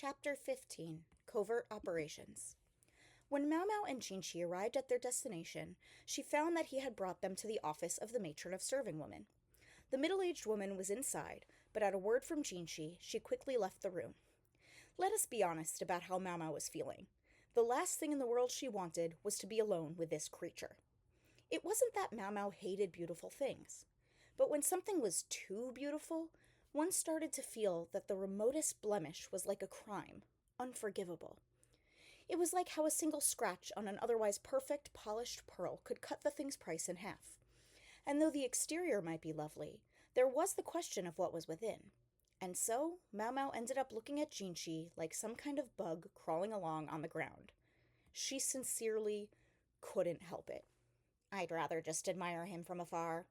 Chapter 15, Covert Operations. When Mau Mau and Jinchi arrived at their destination, she found that he had brought them to the office of the matron of serving women. The middle-aged woman was inside, but at a word from Jinchi, she quickly left the room. Let us be honest about how Mau Mau was feeling. The last thing in the world she wanted was to be alone with this creature. It wasn't that Mau Mau hated beautiful things, but when something was too beautiful, one started to feel that the remotest blemish was like a crime, unforgivable. It was like how a single scratch on an otherwise perfect, polished pearl could cut the thing's price in half. And though the exterior might be lovely, there was the question of what was within. And so, Mau Mau ended up looking at Jinchi like some kind of bug crawling along on the ground. She sincerely couldn't help it. I'd rather just admire him from afar.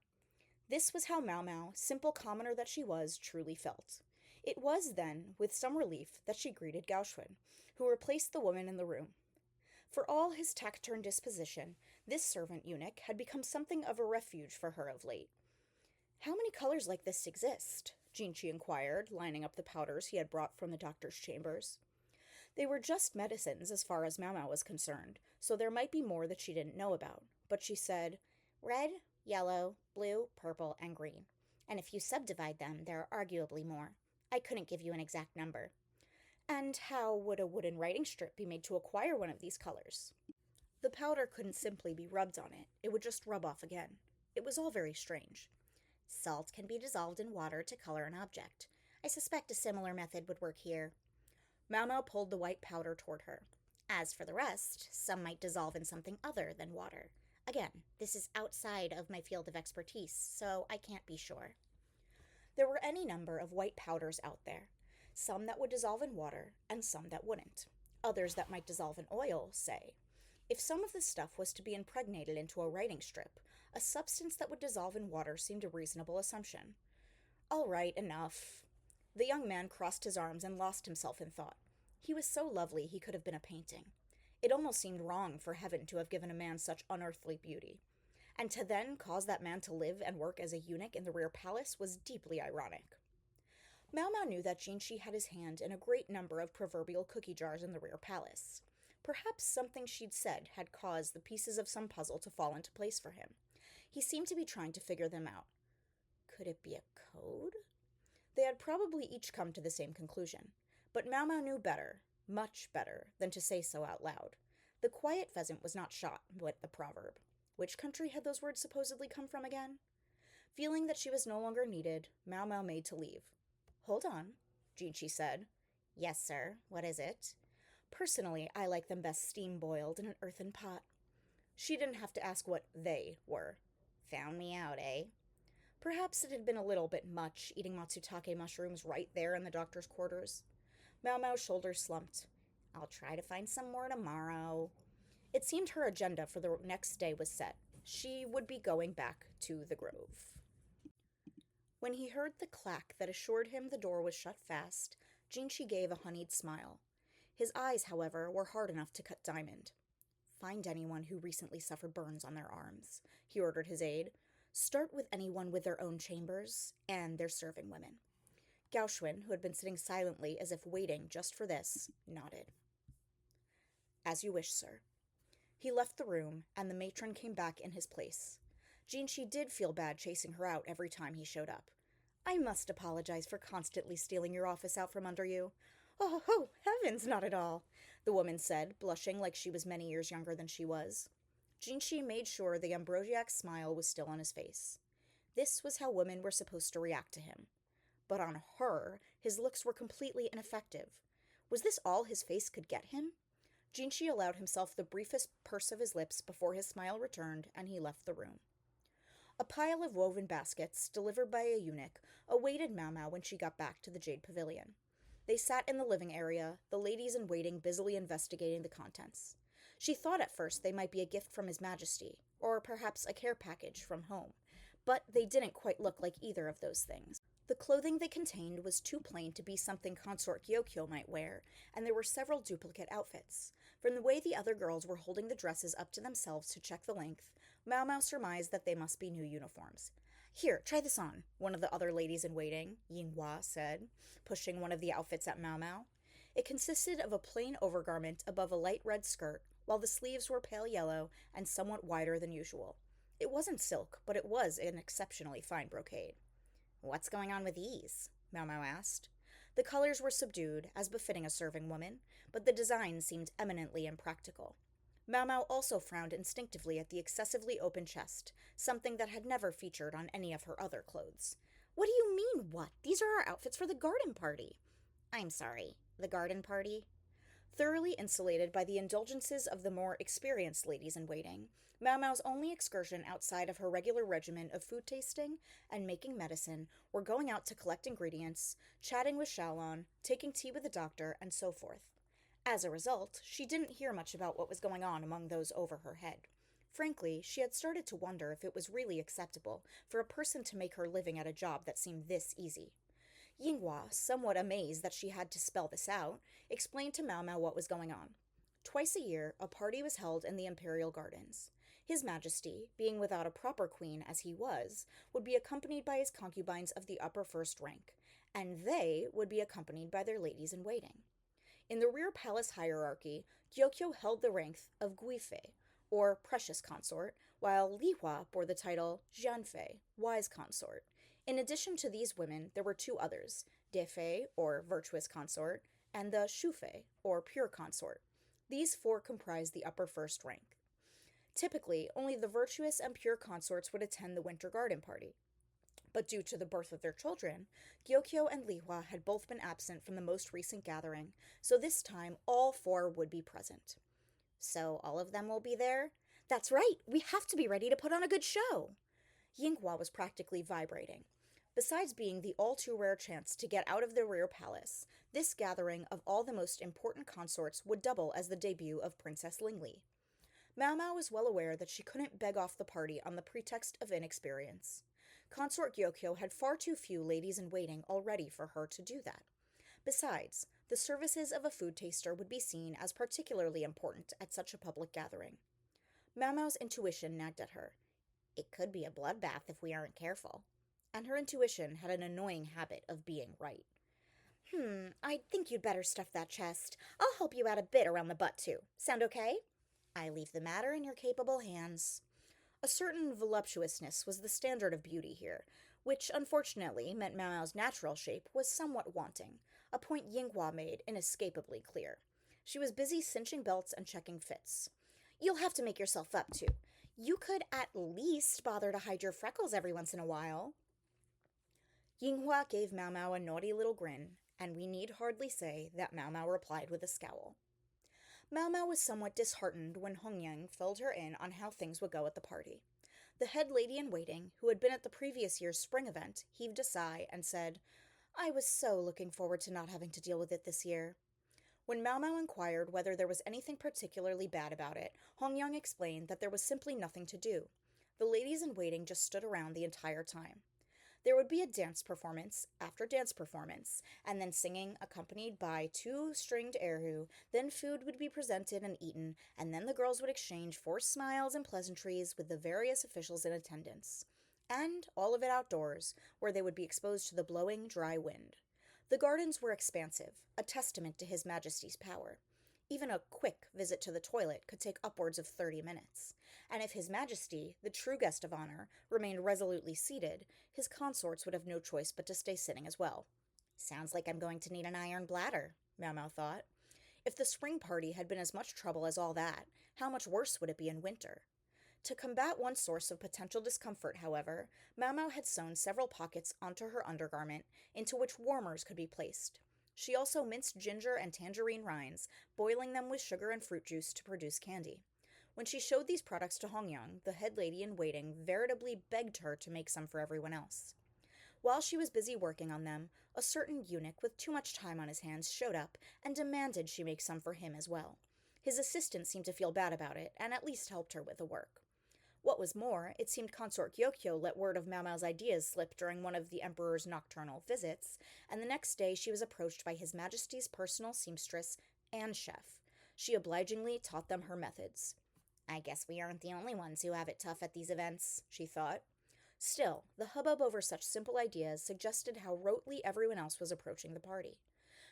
This was how Mau Mau, simple commoner that she was, truly felt. It was then, with some relief, that she greeted Gaoxuan, who replaced the woman in the room. For all his taciturn disposition, this servant eunuch had become something of a refuge for her of late. "How many colors like this exist?" Jinchi inquired, lining up the powders he had brought from the doctor's chambers. They were just medicines as far as Mau Mau was concerned, so there might be more that she didn't know about, but she said, "Red, yellow, blue, purple, and green. And if you subdivide them, there are arguably more. I couldn't give you an exact number." "And how would a wooden writing strip be made to acquire one of these colors?" The powder couldn't simply be rubbed on it. It would just rub off again. It was all very strange. "Salt can be dissolved in water to color an object. I suspect a similar method would work here." Mau Mau pulled the white powder toward her. "As for the rest, some might dissolve in something other than water. Again, this is outside of my field of expertise, so I can't be sure." There were any number of white powders out there, some that would dissolve in water, and some that wouldn't. Others that might dissolve in oil, say. If some of this stuff was to be impregnated into a writing strip, a substance that would dissolve in water seemed a reasonable assumption. "All right, enough." The young man crossed his arms and lost himself in thought. He was so lovely he could have been a painting. It almost seemed wrong for heaven to have given a man such unearthly beauty. And to then cause that man to live and work as a eunuch in the rear palace was deeply ironic. Mau Mau knew that Jinchi had his hand in a great number of proverbial cookie jars in the rear palace. Perhaps something she'd said had caused the pieces of some puzzle to fall into place for him. He seemed to be trying to figure them out. Could it be a code? They had probably each come to the same conclusion. But Mau Mau knew better, much better, than to say so out loud. The quiet pheasant was not shot, went the proverb. Which country had those words supposedly come from again? Feeling that she was no longer needed, Mau Mau made to leave. "Hold on," Jinchi said. "Yes, sir. What is it?" "Personally, I like them best steam-boiled in an earthen pot." She didn't have to ask what "they" were. "Found me out, eh?" Perhaps it had been a little bit much, eating matsutake mushrooms right there in the doctor's quarters. Mau Mau's shoulders slumped. "I'll try to find some more tomorrow." It seemed her agenda for the next day was set. She would be going back to the grove. When he heard the clack that assured him the door was shut fast, Jinchi gave a honeyed smile. His eyes, however, were hard enough to cut diamond. "Find anyone who recently suffered burns on their arms," he ordered his aide. "Start with anyone with their own chambers, and their serving women." Gaoxuan, who had been sitting silently as if waiting just for this, nodded. "As you wish, sir." He left the room, and the matron came back in his place. Jinchi did feel bad chasing her out every time he showed up. "I must apologize for constantly stealing your office out from under you." "Oh, heavens, not at all," the woman said, blushing like she was many years younger than she was. Jinchi made sure the ambrosiac smile was still on his face. This was how women were supposed to react to him. But on her, his looks were completely ineffective. Was this all his face could get him? Jinchi allowed himself the briefest purse of his lips before his smile returned, and he left the room. A pile of woven baskets, delivered by a eunuch, awaited Mau Mau when she got back to the Jade Pavilion. They sat in the living area, the ladies-in-waiting busily investigating the contents. She thought at first they might be a gift from His Majesty, or perhaps a care package from home, but they didn't quite look like either of those things. The clothing they contained was too plain to be something Consort Gyokyo might wear, and there were several duplicate outfits. From the way the other girls were holding the dresses up to themselves to check the length, Mau Mau surmised that they must be new uniforms. "Here, try this on," one of the other ladies-in-waiting, Yinghua, said, pushing one of the outfits at Mau Mau. It consisted of a plain overgarment above a light red skirt, while the sleeves were pale yellow and somewhat wider than usual. It wasn't silk, but it was an exceptionally fine brocade. "What's going on with these?" Mau Mau asked. The colors were subdued, as befitting a serving woman, but the design seemed eminently impractical. Mau Mau also frowned instinctively at the excessively open chest, something that had never featured on any of her other clothes. "What do you mean, what? These are our outfits for the garden party." "I'm sorry, the garden party?" Thoroughly insulated by the indulgences of the more experienced ladies-in-waiting, Mau Mau's only excursion outside of her regular regimen of food tasting and making medicine were going out to collect ingredients, chatting with Xiaolon, taking tea with the doctor, and so forth. As a result, she didn't hear much about what was going on among those over her head. Frankly, she had started to wonder if it was really acceptable for a person to make her living at a job that seemed this easy. Yinghua, somewhat amazed that she had to spell this out, explained to Mau Mau what was going on. Twice a year, a party was held in the imperial gardens. His Majesty, being without a proper queen as he was, would be accompanied by his concubines of the upper first rank, and they would be accompanied by their ladies-in-waiting. In the rear palace hierarchy, Gyokyo held the rank of Guifei, or precious consort, while Lihua bore the title Jianfei, wise consort. In addition to these women, there were two others, Defei, or virtuous consort, and the Shufei, or pure consort. These four comprised the upper first rank. Typically, only the virtuous and pure consorts would attend the winter garden party. But due to the birth of their children, Gyokyo and Lihua had both been absent from the most recent gathering, so this time all four would be present. "So all of them will be there?" "That's right! We have to be ready to put on a good show!" Yinghua was practically vibrating. Besides being the all-too-rare chance to get out of the rear palace, this gathering of all the most important consorts would double as the debut of Princess Lingli. Mau Mau was well aware that she couldn't beg off the party on the pretext of inexperience. Consort Gyokyo had far too few ladies-in-waiting already for her to do that. Besides, the services of a food taster would be seen as particularly important at such a public gathering. Mau Mau's intuition nagged at her. "It could be a bloodbath if we aren't careful." And her intuition had an annoying habit of being right. I think you'd better stuff that chest. I'll help you out a bit around the butt, too. Sound okay?" "I leave the matter in your capable hands." A certain voluptuousness was the standard of beauty here, which unfortunately meant Mau Mau's natural shape was somewhat wanting, a point Yinghua made inescapably clear. She was busy cinching belts and checking fits. "You'll have to make yourself up, too. You could at least bother to hide your freckles every once in a while." Yinghua gave Mau Mau a naughty little grin, and we need hardly say that Mau Mau replied with a scowl. Mau Mau was somewhat disheartened when Hongyang filled her in on how things would go at the party. The head lady-in-waiting, who had been at the previous year's spring event, heaved a sigh and said, "I was so looking forward to not having to deal with it this year." When Mau Mau inquired whether there was anything particularly bad about it, Hongyang explained that there was simply nothing to do. The ladies-in-waiting just stood around the entire time. There would be a dance performance after dance performance, and then singing accompanied by two stringed erhu, then food would be presented and eaten, and then the girls would exchange forced smiles and pleasantries with the various officials in attendance. And all of it outdoors, where they would be exposed to the blowing, dry wind. The gardens were expansive, a testament to His Majesty's power. Even a quick visit to the toilet could take upwards of 30 minutes, and if His Majesty, the true guest of honor, remained resolutely seated, his consorts would have no choice but to stay sitting as well. "Sounds like I'm going to need an iron bladder," Mau Mau thought. If the spring party had been as much trouble as all that, how much worse would it be in winter? To combat one source of potential discomfort, however, Mau Mau had sewn several pockets onto her undergarment, into which warmers could be placed. She also minced ginger and tangerine rinds, boiling them with sugar and fruit juice to produce candy. When she showed these products to Hongyang, the head lady-in-waiting veritably begged her to make some for everyone else. While she was busy working on them, a certain eunuch with too much time on his hands showed up and demanded she make some for him as well. His assistant seemed to feel bad about it, and at least helped her with the work. What was more, it seemed Consort Gyokyo let word of Mau Mau's ideas slip during one of the Emperor's nocturnal visits, and the next day she was approached by His Majesty's personal seamstress and chef. She obligingly taught them her methods. "I guess we aren't the only ones who have it tough at these events," she thought. Still, the hubbub over such simple ideas suggested how rotely everyone else was approaching the party.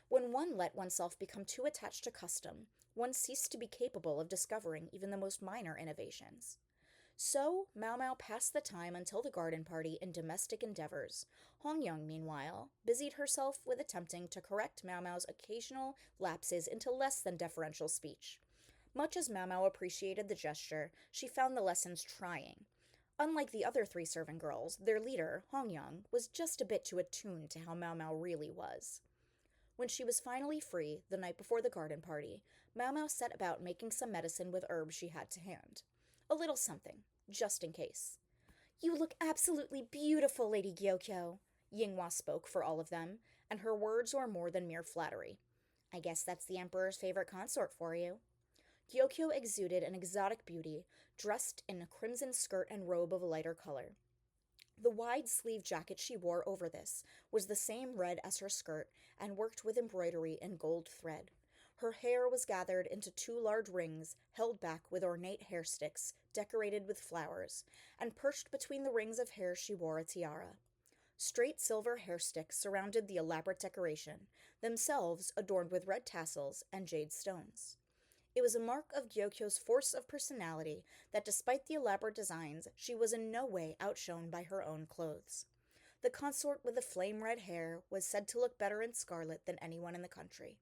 When one let oneself become too attached to custom, one ceased to be capable of discovering even the most minor innovations. So, Mao Mao passed the time until the garden party in domestic endeavors. Hong Yong, meanwhile, busied herself with attempting to correct Mao Mao's occasional lapses into less than deferential speech. Much as Mao Mao appreciated the gesture, she found the lessons trying. Unlike the other three servant girls, their leader, Hong Yong, was just a bit too attuned to how Mao Mao really was. When she was finally free, the night before the garden party, Mao Mao set about making some medicine with herbs she had to hand. A little something, just in case. "You look absolutely beautiful, Lady Gyokyo," Yinghua spoke for all of them, and her words were more than mere flattery. "I guess that's the Emperor's favorite consort for you." Gyokyo exuded an exotic beauty, dressed in a crimson skirt and robe of a lighter color. The wide-sleeved jacket she wore over this was the same red as her skirt and worked with embroidery in gold thread. Her hair was gathered into two large rings, held back with ornate hair sticks, decorated with flowers, and perched between the rings of hair she wore a tiara. Straight silver hair sticks surrounded the elaborate decoration, themselves adorned with red tassels and jade stones. It was a mark of Gyokyo's force of personality that despite the elaborate designs, she was in no way outshone by her own clothes. The consort with the flame-red hair was said to look better in scarlet than anyone in the country.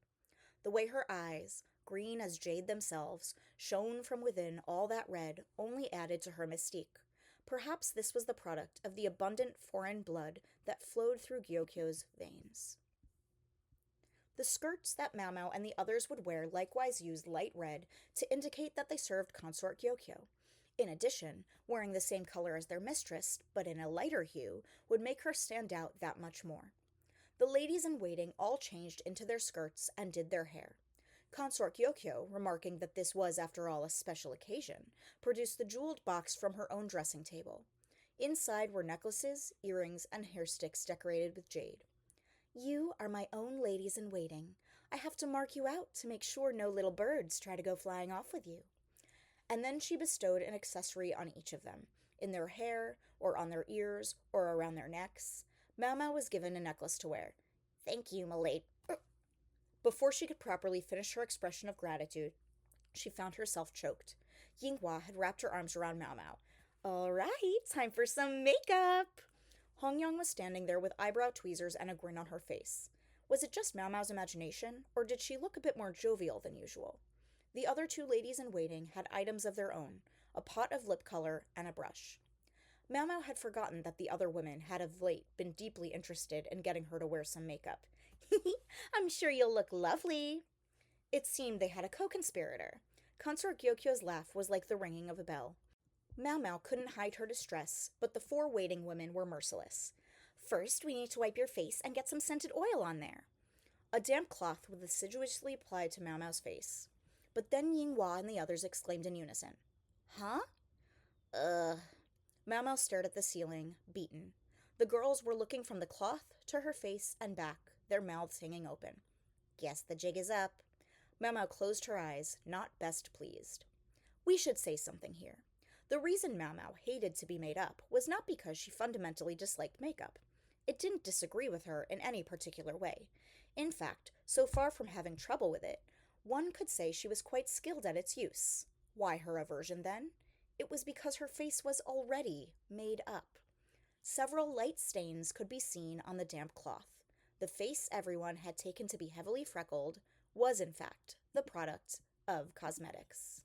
The way her eyes, green as jade themselves, shone from within all that red only added to her mystique. Perhaps this was the product of the abundant foreign blood that flowed through Gyokyo's veins. The skirts that Mao Mao and the others would wear likewise used light red to indicate that they served consort Gyokyo. In addition, wearing the same color as their mistress, but in a lighter hue, would make her stand out that much more. The ladies-in-waiting all changed into their skirts and did their hair. Consort Gyokyo, remarking that this was, after all, a special occasion, produced the jeweled box from her own dressing table. Inside were necklaces, earrings, and hair sticks decorated with jade. "You are my own ladies-in-waiting. I have to mark you out to make sure no little birds try to go flying off with you." And then she bestowed an accessory on each of them, in their hair, or on their ears, or around their necks. Mao Mao was given a necklace to wear. "Thank you, my lady." Before she could properly finish her expression of gratitude, she found herself choked. Yinghua had wrapped her arms around Mao Mao. "All right, time for some makeup." Hong Yong was standing there with eyebrow tweezers and a grin on her face. Was it just Mao Mao's imagination, or did she look a bit more jovial than usual? The other two ladies-in-waiting had items of their own, a pot of lip color and a brush. Mao Mao had forgotten that the other women had of late been deeply interested in getting her to wear some makeup. "I'm sure you'll look lovely." It seemed they had a co-conspirator. Consort Gyokyo's laugh was like the ringing of a bell. Mao Mao couldn't hide her distress, but the four waiting women were merciless. "First, we need to wipe your face and get some scented oil on there." A damp cloth was assiduously applied to Mao Mao's face. But then Yinghua and the others exclaimed in unison, "Huh?" "Ugh." Mao Mao stared at the ceiling, beaten. The girls were looking from the cloth to her face and back, their mouths hanging open. "Guess the jig is up." Mao Mao closed her eyes, not best pleased. We should say something here. The reason Mao Mao hated to be made up was not because she fundamentally disliked makeup. It didn't disagree with her in any particular way. In fact, so far from having trouble with it, one could say she was quite skilled at its use. Why her aversion, then? It was because her face was already made up. Several light stains could be seen on the damp cloth. The face everyone had taken to be heavily freckled was, in fact, the product of cosmetics.